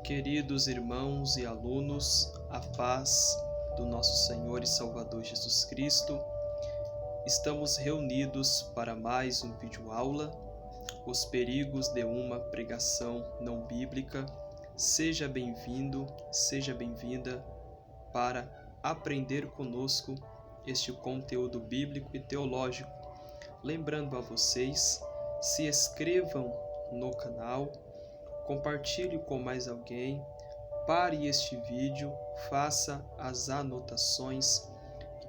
Queridos irmãos e alunos, a paz do nosso Senhor e Salvador Jesus Cristo, estamos reunidos para mais um vídeo-aula, Os Perigos de uma Pregação Não Bíblica. Seja bem-vindo, seja bem-vinda para aprender conosco este conteúdo bíblico e teológico. Lembrando a vocês, se inscrevam no canal, compartilhe com mais alguém, pare este vídeo, faça as anotações.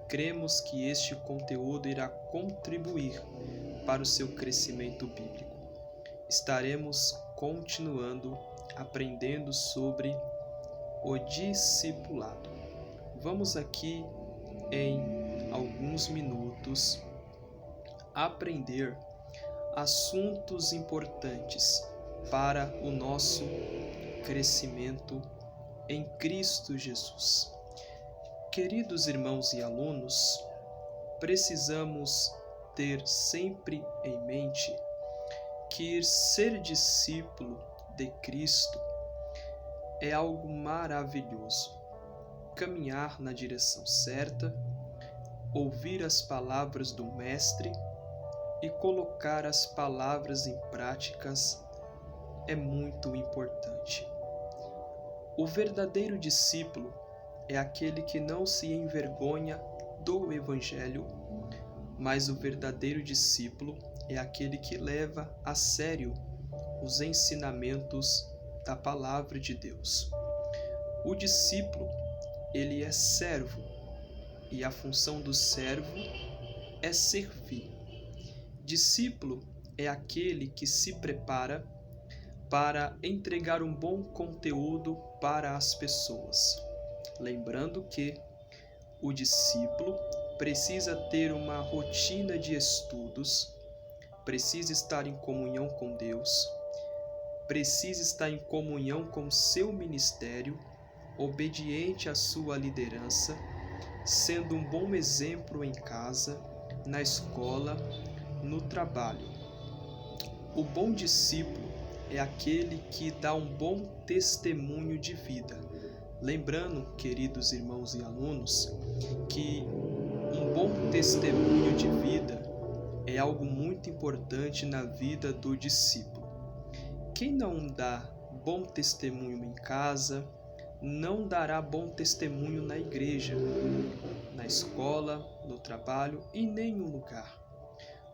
Cremos que este conteúdo irá contribuir para o seu crescimento bíblico. Estaremos continuando aprendendo sobre o discipulado. Vamos aqui em alguns minutos aprender assuntos importantes para o nosso crescimento em Cristo Jesus. Queridos irmãos e alunos, precisamos ter sempre em mente que ser discípulo de Cristo é algo maravilhoso. Caminhar na direção certa, ouvir as palavras do Mestre e colocar as palavras em práticas é muito importante. O verdadeiro discípulo é aquele que não se envergonha do Evangelho, mas o verdadeiro discípulo é aquele que leva a sério os ensinamentos da Palavra de Deus. O discípulo, ele é servo, e a função do servo é servir. Discípulo é aquele que se prepara para entregar um bom conteúdo para as pessoas. Lembrando que o discípulo precisa ter uma rotina de estudos, precisa estar em comunhão com Deus, precisa estar em comunhão com seu ministério, obediente à sua liderança, sendo um bom exemplo em casa, na escola, no trabalho. O bom discípulo é aquele que dá um bom testemunho de vida. Lembrando, queridos irmãos e alunos, que um bom testemunho de vida é algo muito importante na vida do discípulo. Quem não dá bom testemunho em casa, não dará bom testemunho na igreja, na escola, no trabalho e em nenhum lugar.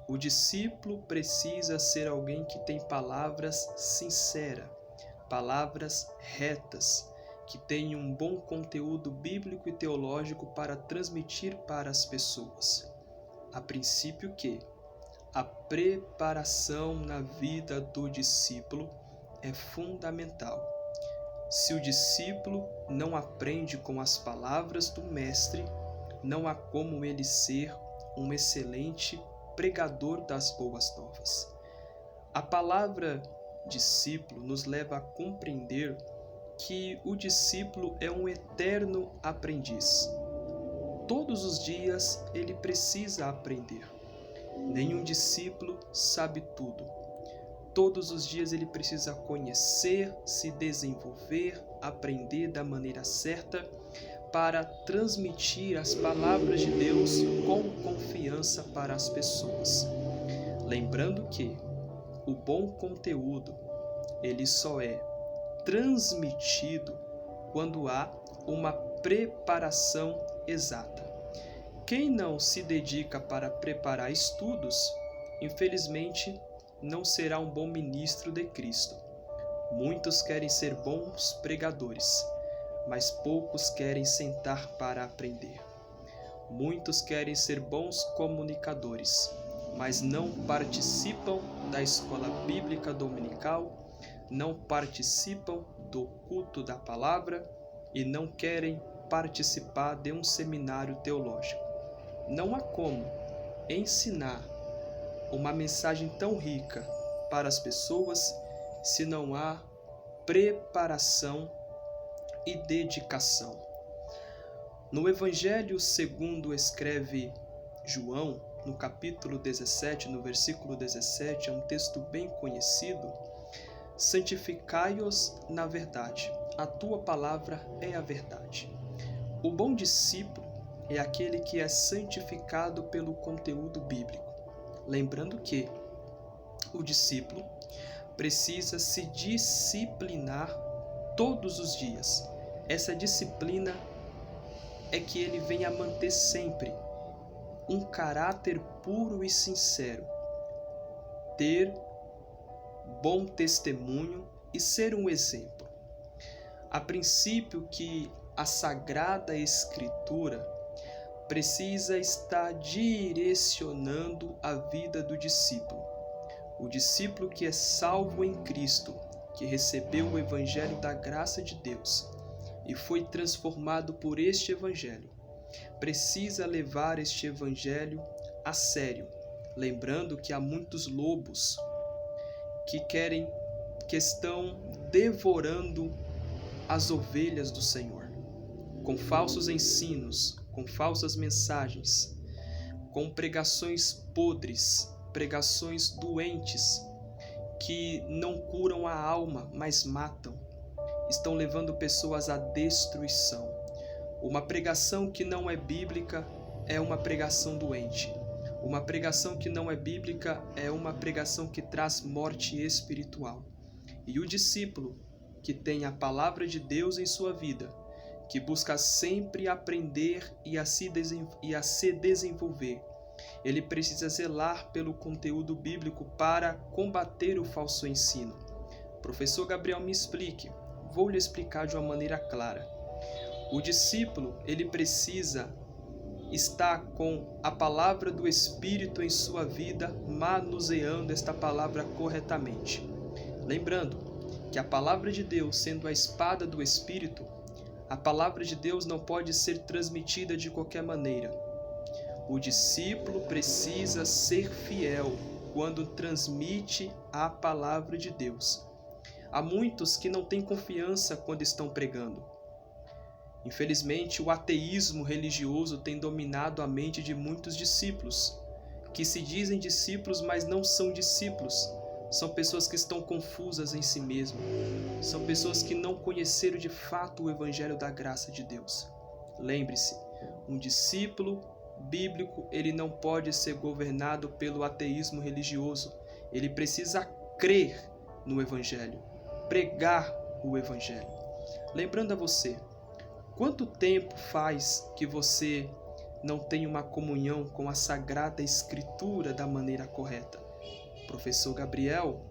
O discípulo precisa ser alguém que tem palavras sinceras, palavras retas, que tem um bom conteúdo bíblico e teológico para transmitir para as pessoas. A princípio que a preparação na vida do discípulo é fundamental. Se o discípulo não aprende com as palavras do Mestre, não há como ele ser um excelente pregador das boas novas. A palavra discípulo nos leva a compreender que o discípulo é um eterno aprendiz. Todos os dias ele precisa aprender. Nenhum discípulo sabe tudo. Todos os dias ele precisa conhecer, se desenvolver, aprender da maneira certa para transmitir as palavras de Deus com confiança para as pessoas. Lembrando que o bom conteúdo, ele só é transmitido quando há uma preparação exata. Quem não se dedica para preparar estudos, infelizmente, não será um bom ministro de Cristo. Muitos querem ser bons pregadores, mas poucos querem sentar para aprender. Muitos querem ser bons comunicadores, mas não participam da escola bíblica dominical, não participam do culto da palavra e não querem participar de um seminário teológico. Não há como ensinar uma mensagem tão rica para as pessoas se não há preparação e dedicação. No Evangelho segundo escreve João, no capítulo 17, no versículo 17, é um texto bem conhecido. Santificai-os na verdade. a tua palavra é a verdade. O bom discípulo é aquele que é santificado pelo conteúdo bíblico. Lembrando que o discípulo precisa se disciplinar todos os dias. Essa disciplina é que ele vem a manter sempre um caráter puro e sincero, ter bom testemunho e ser um exemplo. A princípio que a Sagrada Escritura precisa estar direcionando a vida do discípulo. O discípulo que é salvo em Cristo, que recebeu o Evangelho da graça de Deus e foi transformado por este Evangelho, precisa levar este Evangelho a sério, lembrando que há muitos lobos que estão devorando as ovelhas do Senhor, com falsos ensinos, com falsas mensagens, com pregações podres, pregações doentes, que não curam a alma, mas matam. Estão levando pessoas à destruição. Uma pregação que não é bíblica é uma pregação doente. Uma pregação que não é bíblica é uma pregação que traz morte espiritual. E o discípulo que tem a palavra de Deus em sua vida, que busca sempre aprender e a se desenvolver, ele precisa zelar pelo conteúdo bíblico para combater o falso ensino. Professor Gabriel, me explique. Vou lhe explicar de uma maneira clara. O discípulo, ele precisa estar com a palavra do Espírito em sua vida, manuseando esta palavra corretamente. Lembrando que a palavra de Deus, sendo a espada do Espírito, a palavra de Deus não pode ser transmitida de qualquer maneira. O discípulo precisa ser fiel quando transmite a palavra de Deus. Há muitos que não têm confiança quando estão pregando. Infelizmente, o ateísmo religioso tem dominado a mente de muitos discípulos, que se dizem discípulos, mas não são discípulos. São pessoas que estão confusas em si mesmas. São pessoas que não conheceram de fato o Evangelho da graça de Deus. Lembre-se, um discípulo bíblico, ele não pode ser governado pelo ateísmo religioso. Ele precisa crer no Evangelho, pregar o Evangelho. Lembrando a você, quanto tempo faz que você não tem uma comunhão com a Sagrada Escritura da maneira correta? Professor Gabriel,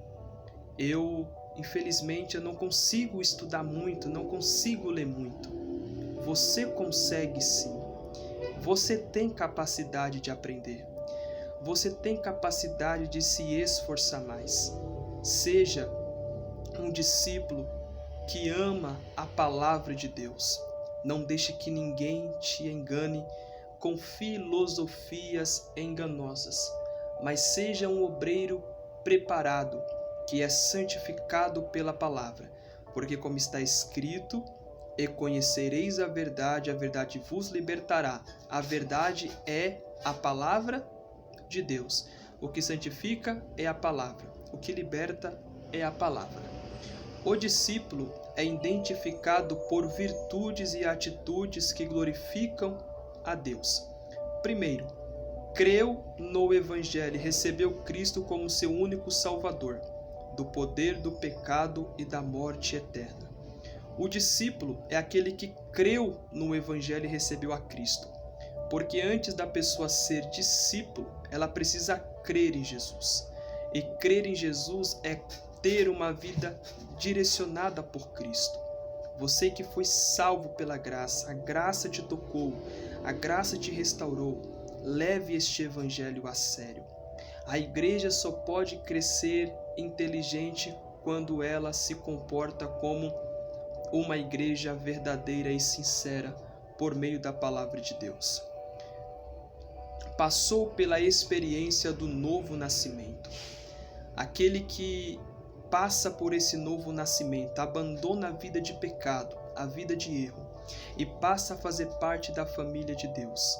infelizmente eu não consigo estudar muito, não consigo ler muito. Você consegue sim. Você tem capacidade de aprender. Você tem capacidade de se esforçar mais. Seja um discípulo que ama a palavra de Deus. Não deixe que ninguém te engane com filosofias enganosas, mas seja um obreiro preparado, que é santificado pela palavra, porque como está escrito, e conhecereis a verdade vos libertará. A verdade é a palavra de Deus. O que santifica é a palavra, o que liberta é a palavra. O discípulo é identificado por virtudes e atitudes que glorificam a Deus. Primeiro, creu no Evangelho e recebeu Cristo como seu único Salvador, do poder do pecado e da morte eterna. O discípulo é aquele que creu no Evangelho e recebeu a Cristo, porque antes da pessoa ser discípulo, ela precisa crer em Jesus. E crer em Jesus é ter uma vida direcionada por Cristo. Você que foi salvo pela graça, a graça te tocou, a graça te restaurou, leve este Evangelho a sério. A igreja só pode crescer inteligente quando ela se comporta como uma igreja verdadeira e sincera por meio da palavra de Deus. Passou pela experiência do novo nascimento. Aquele que passa por esse novo nascimento, abandona a vida de pecado, a vida de erro, e passa a fazer parte da família de Deus.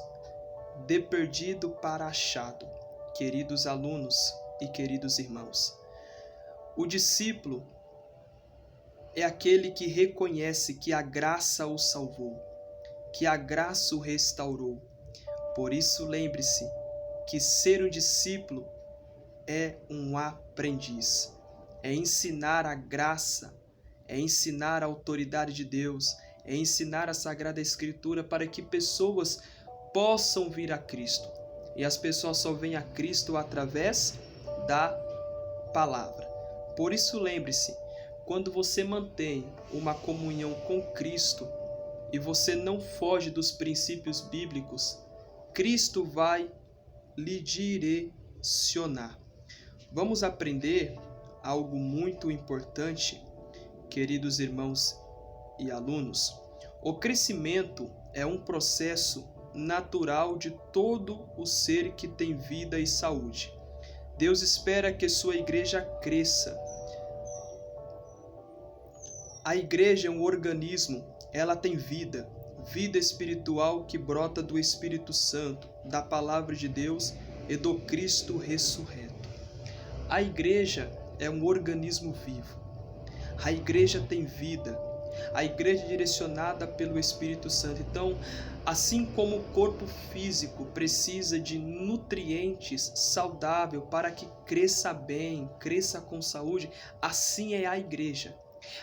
De perdido para achado, queridos alunos e queridos irmãos. O discípulo é aquele que reconhece que a graça o salvou, que a graça o restaurou. Por isso, lembre-se que ser um discípulo é um aprendiz, é ensinar a graça, é ensinar a autoridade de Deus, é ensinar a Sagrada Escritura para que pessoas possam vir a Cristo. E as pessoas só vêm a Cristo através da palavra. Por isso, lembre-se, quando você mantém uma comunhão com Cristo e você não foge dos princípios bíblicos, Cristo vai lhe direcionar. Vamos aprender algo muito importante, queridos irmãos e alunos. O crescimento é um processo natural de todo o ser que tem vida e saúde. Deus espera que sua igreja cresça. A igreja é um organismo, ela tem vida, vida espiritual que brota do Espírito Santo, da Palavra de Deus e do Cristo ressurreto. A igreja é um organismo vivo. A igreja tem vida. A igreja é direcionada pelo Espírito Santo. Então, assim como o corpo físico precisa de nutrientes saudáveis para que cresça bem, cresça com saúde, assim é a igreja.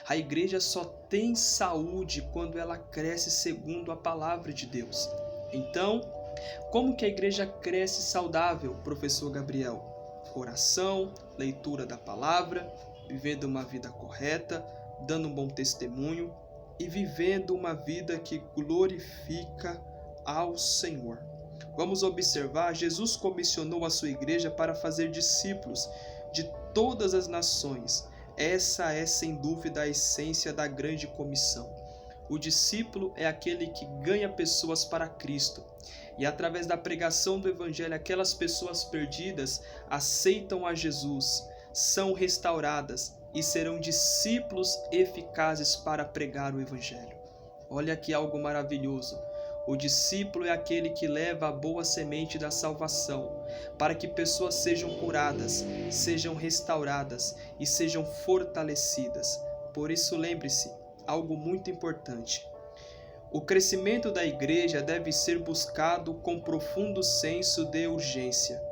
A igreja só tem saúde quando ela cresce segundo a palavra de Deus. Então, como que a igreja cresce saudável, professor Gabriel? Oração, leitura da palavra, vivendo uma vida correta, dando um bom testemunho e vivendo uma vida que glorifica ao Senhor. Vamos observar, Jesus comissionou a sua igreja para fazer discípulos de todas as nações. Essa é, sem dúvida, a essência da grande comissão. O discípulo é aquele que ganha pessoas para Cristo. E através da pregação do Evangelho, aquelas pessoas perdidas aceitam a Jesus, são restauradas e serão discípulos eficazes para pregar o Evangelho. Olha aqui algo maravilhoso. O discípulo é aquele que leva a boa semente da salvação, para que pessoas sejam curadas, sejam restauradas e sejam fortalecidas. Por isso, lembre-se, algo muito importante. O crescimento da igreja deve ser buscado com profundo senso de urgência.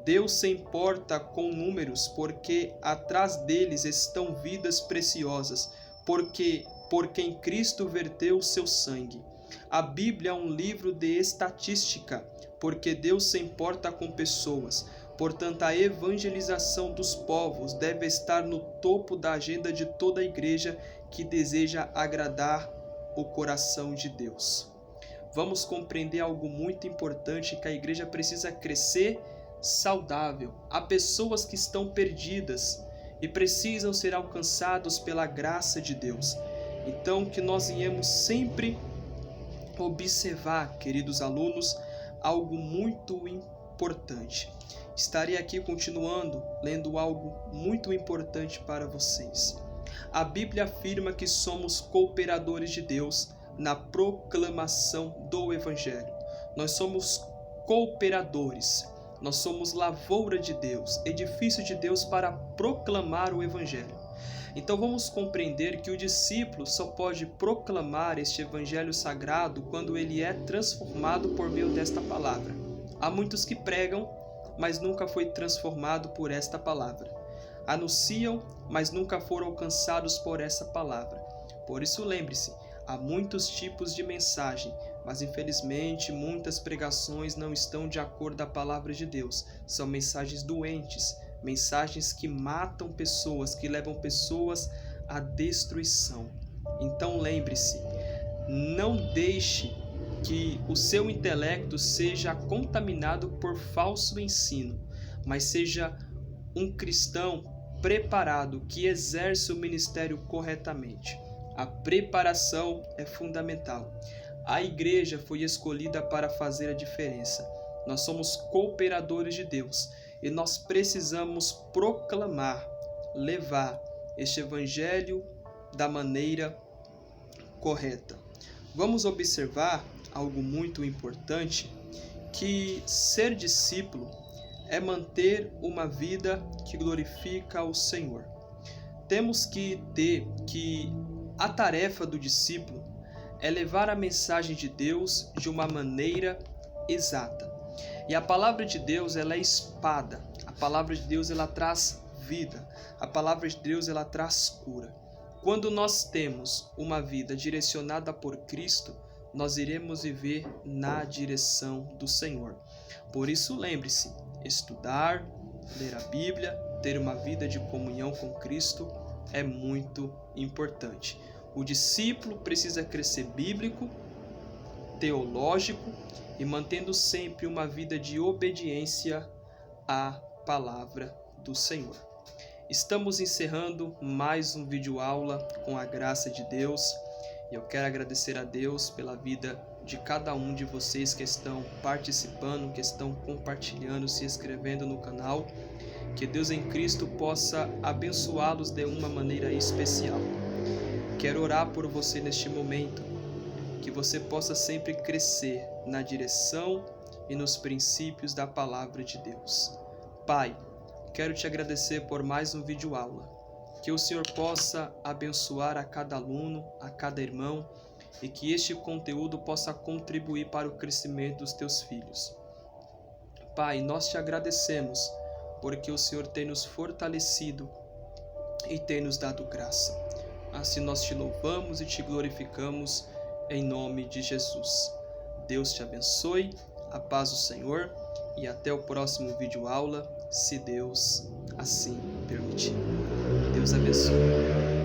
Deus se importa com números porque atrás deles estão vidas preciosas, porque por quem Cristo verteu o seu sangue. A Bíblia é um livro de estatística, porque Deus se importa com pessoas. Portanto, a evangelização dos povos deve estar no topo da agenda de toda a igreja que deseja agradar o coração de Deus. Vamos compreender algo muito importante, que a igreja precisa crescer saudável. Há pessoas que estão perdidas e precisam ser alcançados pela graça de Deus. Então, que nós venhamos sempre observar, queridos alunos, algo muito importante. Estarei aqui continuando lendo algo muito importante para vocês. A Bíblia afirma que somos cooperadores de Deus na proclamação do Evangelho. Nós somos cooperadores, nós somos lavoura de Deus, edifício de Deus para proclamar o Evangelho. Então vamos compreender que o discípulo só pode proclamar este Evangelho sagrado quando ele é transformado por meio desta palavra. Há muitos que pregam, mas nunca foi transformado por esta palavra. Anunciam, mas nunca foram alcançados por essa palavra. Por isso, lembre-se, há muitos tipos de mensagem, mas infelizmente muitas pregações não estão de acordo com a palavra de Deus. São mensagens doentes, mensagens que matam pessoas, que levam pessoas à destruição. Então lembre-se, não deixe que o seu intelecto seja contaminado por falso ensino, mas seja um cristão preparado que exerce o ministério corretamente. A preparação é fundamental. A igreja foi escolhida para fazer a diferença. Nós somos cooperadores de Deus e nós precisamos proclamar, levar este evangelho da maneira correta. Vamos observar algo muito importante, que ser discípulo é manter uma vida que glorifica ao Senhor. temos que a tarefa do discípulo é levar a mensagem de Deus de uma maneira exata. E a palavra de Deus, ela é espada. A palavra de Deus, ela traz vida. A palavra de Deus, ela traz cura. Quando nós temos uma vida direcionada por Cristo, nós iremos viver na direção do Senhor. Por isso, lembre-se, estudar, ler a Bíblia, ter uma vida de comunhão com Cristo é muito importante. O discípulo precisa crescer bíblico, teológico e mantendo sempre uma vida de obediência à palavra do Senhor. Estamos encerrando mais um vídeo aula com a graça de Deus. E eu quero agradecer a Deus pela vida de cada um de vocês que estão participando, que estão compartilhando, se inscrevendo no canal. Que Deus em Cristo possa abençoá-los de uma maneira especial. Quero orar por você neste momento, que você possa sempre crescer na direção e nos princípios da palavra de Deus. Pai, quero te agradecer por mais um vídeo aula. Que o Senhor possa abençoar a cada aluno, a cada irmão, e que este conteúdo possa contribuir para o crescimento dos teus filhos. Pai, nós te agradecemos, porque o Senhor tem nos fortalecido e tem nos dado graça. Assim nós te louvamos e te glorificamos, em nome de Jesus. Deus te abençoe, a paz do Senhor, e até o próximo vídeo aula, se Deus assim permitir. Deus abençoe.